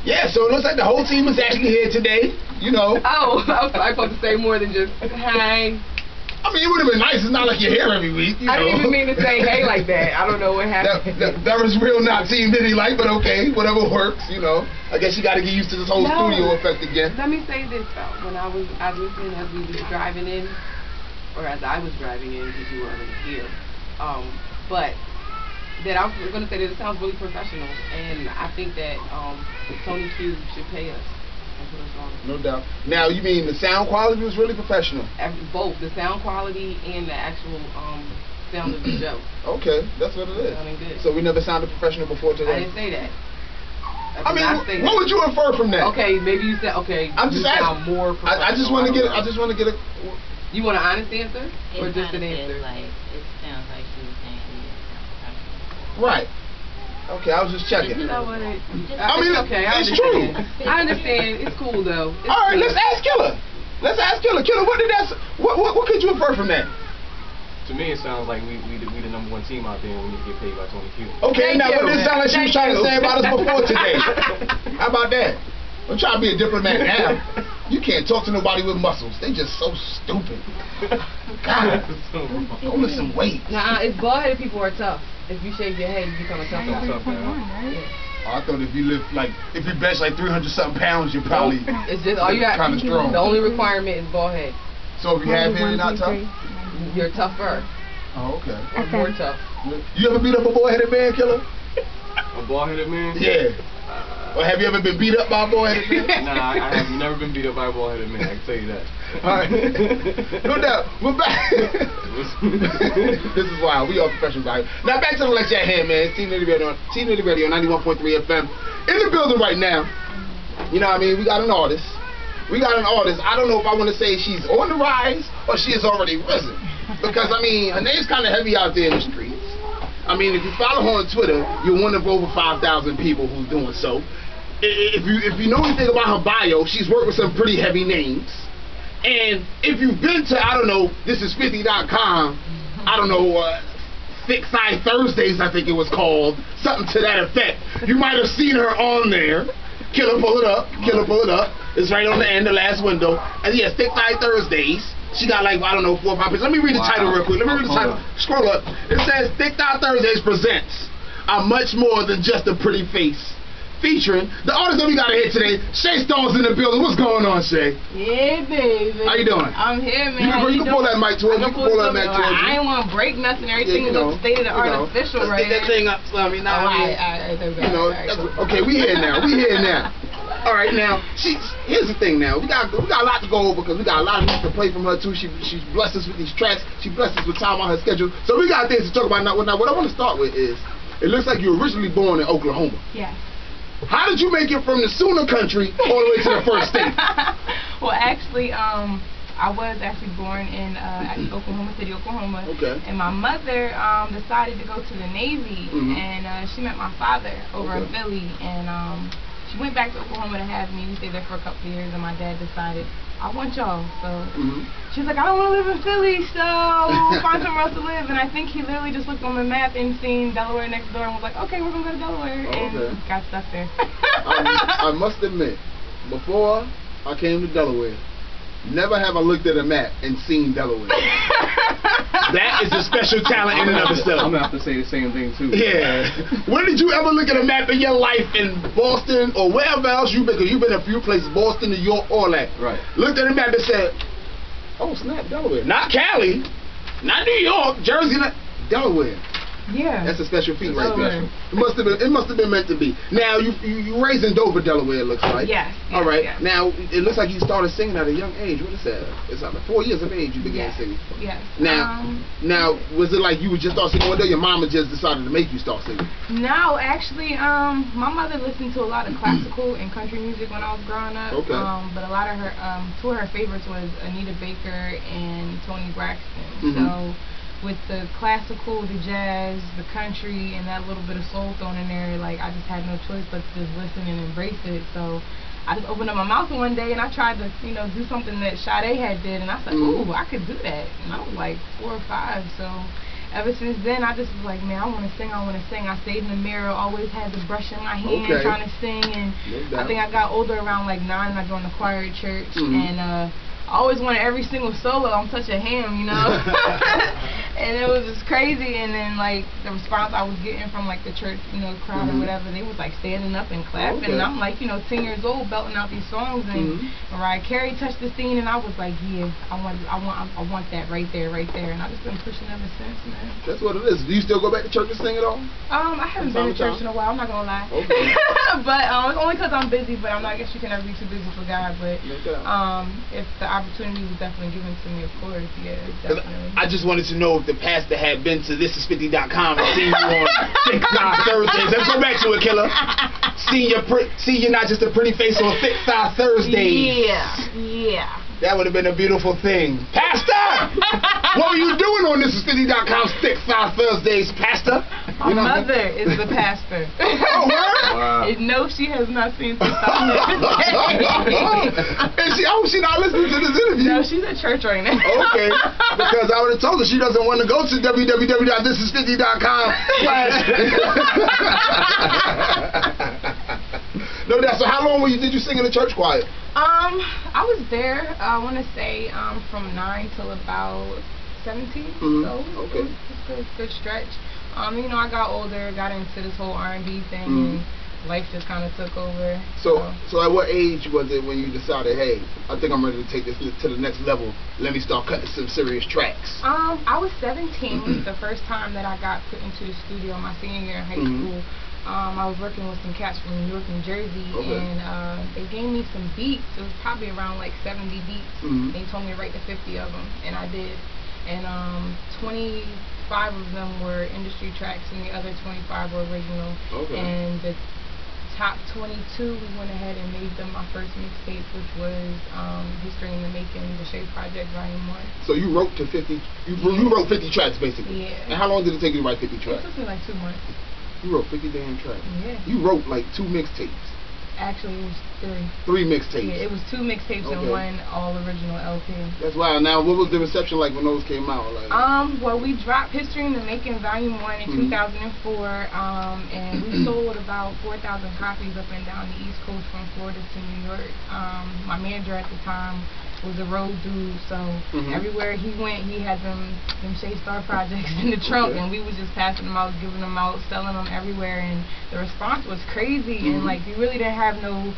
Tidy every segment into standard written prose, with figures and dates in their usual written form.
Yeah, so it looks like the whole team is actually here today, you know. Oh, I was supposed to say more than just hi. I mean, it would have been nice. It's not like you're here every week, you know. I didn't even mean to say hey like that. I don't know what happened. That was real not Team Nitty like, but okay, whatever works, you know. I guess you got to get used to this whole studio effect again. Let me say this, though. When I was listening as we was driving in, or as I was driving in, because you weren't here, but that I was going to say that it sounds really professional, and I think that Tony Q should pay us. No doubt. Now, you mean the sound quality was really professional? Both the sound quality and the actual sound of the show. Okay, that's what it is. Sounding good. So we never sounded professional before today? I didn't say that. I mean, what would you infer from that? Okay, maybe you said I'm just sound more professional. I just want to get. I just want to get a. You want an honest answer or just an answer? Like it sounds like she was saying you didn't sound professional. Right. Okay, I was just checking. You know what? I mean, okay, it's true. I understand. It's cool though. It's all right, cool. let's ask Killer. Killer, what did that? What could you infer from that? To me, it sounds like we the #1 team out there, and we need to get paid by Tony Q. Okay, now what did it sound like she was trying to say about us before today? How about that? I'm trying to be a diplomat now. You can't talk to nobody with muscles. They just so stupid. God, go lift some weight. Nah, it's bald-headed people are tough. If you shave your head, you become a tough guy. I thought if you bench like 300 something pounds, you're probably it's just all you got. Kind of strong. The only requirement is bald head. So if you have hair, you're not tough. You're tougher. Oh, okay. Or more tough. You ever beat up a bald-headed man, Killer? A bald-headed man? Yeah. Or have you ever been beat up by a bald-headed man? Nah, I have never been beat up by a bald-headed man. I can tell you that. All right. No doubt. We're back. This is wild. We are professionals out here. Now back to the lecture at hand, man. Team Nitty Radio 91.3 FM. In the building right now. You know what I mean? We got an artist. I don't know if I want to say she's on the rise or she has already risen. Because, I mean, her name's kind of heavy out there in the streets. I mean, if you follow her on Twitter, you're one of over 5,000 people who's doing so. If you know anything about her bio, she's worked with some pretty heavy names. And if you've been to, I don't know, thisis50.com, I don't know, Thick Side Thursdays, I think it was called, something to that effect. You might have seen her on there. Killer, pull it up. It's right on the end, the last window. And yes, Thick Side Thursdays. She got like, I don't know, 4 or 5 pages. Let me read the title real quick. Scroll up. It says, Thick Side Thursdays presents I'm much more than just a pretty face. Featuring the artist that we got here today, Shay Stone's in the building. What's going on, Shay? Yeah, baby. How you doing? I'm here, man. You can pull that mic towards you. I ain't want to break nothing. Everything looks state of the art official right now. Let's get that thing up, Slummy. Now, okay, we here now. All right, now, here's the thing now. We got a lot to go over because we got a lot of music to play from her, too. She blessed us with these tracks. She blessed us with time on her schedule. So we got things to talk about now. What I want to start with is, it looks like you were originally born in Oklahoma. Yes. How did you make it from the Sooner country all the way to the first state? Well, actually, I was actually born in Oklahoma City, Oklahoma. Okay. And my mother decided to go to the Navy, and she met my father over in Philly, and she went back to Oklahoma to have me. We stayed there for a couple of years, and my dad decided, I want y'all. So she was like, I don't want to live in Philly, so we'll find somewhere else to live. And I think he literally just looked on the map and seen Delaware next door and was like, okay, we're going to go to Delaware. And got stuck there. I must admit, before I came to Delaware, never have I looked at a map and seen Delaware. That is a special talent in and of itself. I'm going to have to say the same thing, too. Yeah. When did you ever look at a map in your life in Boston or wherever else you've been? Because you've been in a few places, Boston, New York, all that. Right. Looked at a map and said, oh, snap, Delaware. Not Cali, not New York, Jersey, not Delaware. Yeah. That's a special feat right there. It must have been meant to be. Now you raised in Dover, Delaware, it looks like. Yes. All right. Yes. Now it looks like you started singing at a young age. What is that? It's like 4 years of age you began singing. Yes. Now was it like you would just start singing one day? Your mama just decided to make you start singing? No, actually, my mother listened to a lot of classical and country music when I was growing up. Okay. But a lot of her, two of her favorites was Anita Baker and Toni Braxton. So with the classical, the jazz, the country, and that little bit of soul thrown in there, like I just had no choice but to just listen and embrace it. So I just opened up my mouth one day and I tried to, do something that Sade had did, and I said, ooh, I could do that. And I was like 4 or 5, so ever since then, I just was like, man, I want to sing. I stayed in the mirror, always had the brush in my hand, trying to sing. And I think I got older around like 9, and I joined the choir at church. And I always wanted every single solo. I'm such a ham, you know. And it was just crazy. And then like the response I was getting from like the church, you know, crowd or whatever, they was like standing up and clapping. And I'm like, you know, 10 years old, belting out these songs. And Mariah Carey touched the scene, and I was like, yeah, I want that right there. And I've just been pushing ever since, man. That's what it is. Do you still go back to church and sing at all? I haven't been to church in a while. I'm not gonna lie. Okay. But it's only because I'm busy. But I guess you can never be too busy for God. But if the opportunity was definitely given to me, of course, yeah, definitely. I just wanted to know if the pastor had been to thisis50.com and seen you on Thick Thigh Thursdays. Let's go back to it, Killer. See you not just a pretty face on Thick Thigh Thursdays. Yeah. That would have been a beautiful thing. Pastor! What were you doing on thisis50.com's Thick Thigh Thursdays, Pastor? My mother is the pastor. Oh, word? Wow. No, she has not seen Thick Thigh Thursdays. And she not listening to this interview? No, she's at church right now. Okay, because I would have told her she doesn't want to go to www.thisis50.com. No doubt. So how long did you sing in the church choir? I was there, I want to say, from 9 till about 17. So okay. It was a good stretch. You know, I got older, got into this whole R&B thing, and life just kind of took over. So at what age was it when you decided, hey, I think I'm ready to take this to the next level. Let me start cutting some serious tracks. I was 17. It was the first time that I got put into the studio my senior year in high school. I was working with some cats from New York and Jersey, and they gave me some beats. It was probably around like 70 beats. They told me to write the 50 of them, and I did. And 25 of them were industry tracks, and the other 25 were original. And the top 22, we went ahead and made them my first mixtape, which was History in the Making, the Shay Project Volume 1. So you wrote to 50, you wrote 50 tracks basically. Yeah. And how long did it take you to write 50 tracks? It took me like 2 months. You wrote 50 damn tracks. Yeah. You wrote like 2 mixtapes. Actually, it was 3. 3 mixtapes. Yeah, it was 2 mixtapes and 1 all original LP. That's wild. Now, what was the reception like when those came out? Like, well, we dropped History in the Making Volume 1 in 2004, and we sold about 4,000 copies up and down the East Coast from Florida to New York. My manager at the time was a road dude, so everywhere he went, he had them Shay Star projects in the trunk, and we was just passing them out, giving them out, selling them everywhere, and the response was crazy, and like we really didn't have no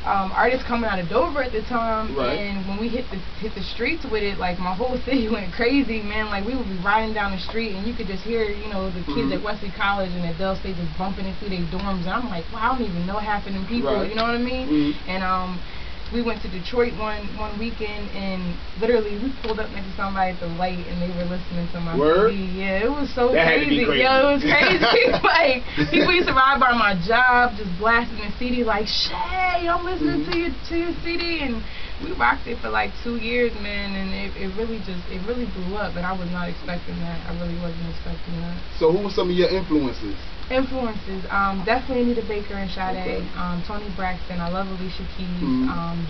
artists coming out of Dover at the time, and when we hit the streets with it, like my whole city went crazy, man. Like we would be riding down the street, and you could just hear, you know, the kids at Wesley College and at Dell State just bumping it through their dorms, and I'm like, wow, I don't even know half of them people, you know what I mean? And we went to Detroit one weekend, and literally we pulled up next to somebody at the light, and they were listening to my CD. Yeah, it was so crazy. Yo, it was crazy. Like people used to ride by my job, just blasting the CD, like, Shay, I'm listening to your CD, and we rocked it for like 2 years, man, and it really blew up, and I was not expecting that. I really wasn't expecting that. So who were some of your influences? Definitely Anita Baker and Sade, Tony Braxton. I love Alicia Keys,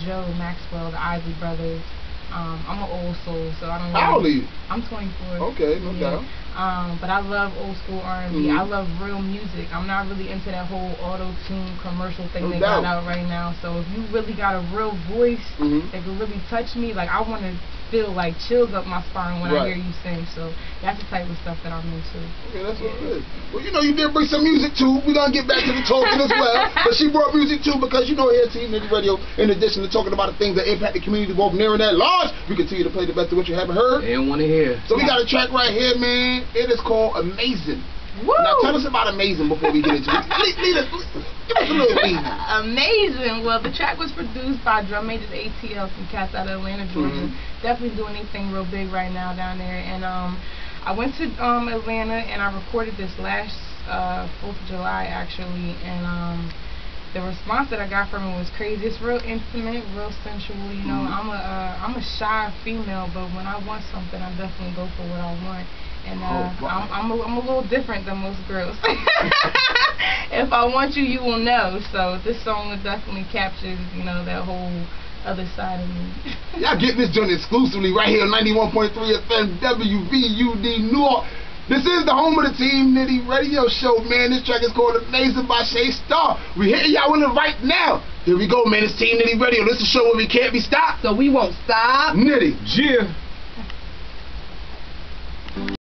Joe Maxwell, the Isley Brothers. I'm an old soul, so I don't know. How old are you? I'm 24. Okay, no doubt. But I love old school R&B. I love real music. I'm not really into that whole auto-tune commercial thing they got out right now. So if you really got a real voice that can really touch me, like I want to feel like chills up my spine when I hear you sing. So that's the type of stuff that I'm into. Okay, that's what it is. Well, you know, you did bring some music too. We're going to get back to the talking as well. But she brought music too because, you know, here at Nitty Radio, in addition to talking about the things that impact the community both near and at large, we continue to play the best of what you haven't heard. They don't want to hear. So we got a track right here, man. It is called Amazing. Woo! Now tell us about Amazing before we get into it. Give us a little reason. Amazing. Well, the track was produced by drum majors ATL, some cats out of Atlanta, Georgia. Definitely doing anything real big right now down there. And I went to Atlanta and I recorded this last 4th of July actually, and the response that I got from it was crazy. It's real intimate, real sensual. You know, I'm a shy female, but when I want something, I definitely go for what I want. And I'm a little different than most girls. If I want you, you will know. So this song definitely captures, you know, that whole other side of me. Y'all getting this joint exclusively right here on 91.3 FM WVUD New York. This is the home of the Team Nitty radio show, man. This track is called Amazing by Shay Star. We hitting y'all in it right now. Here we go, man. It's Team Nitty radio. This is a show where we can't be stopped. So we won't stop. Nitty. Yeah.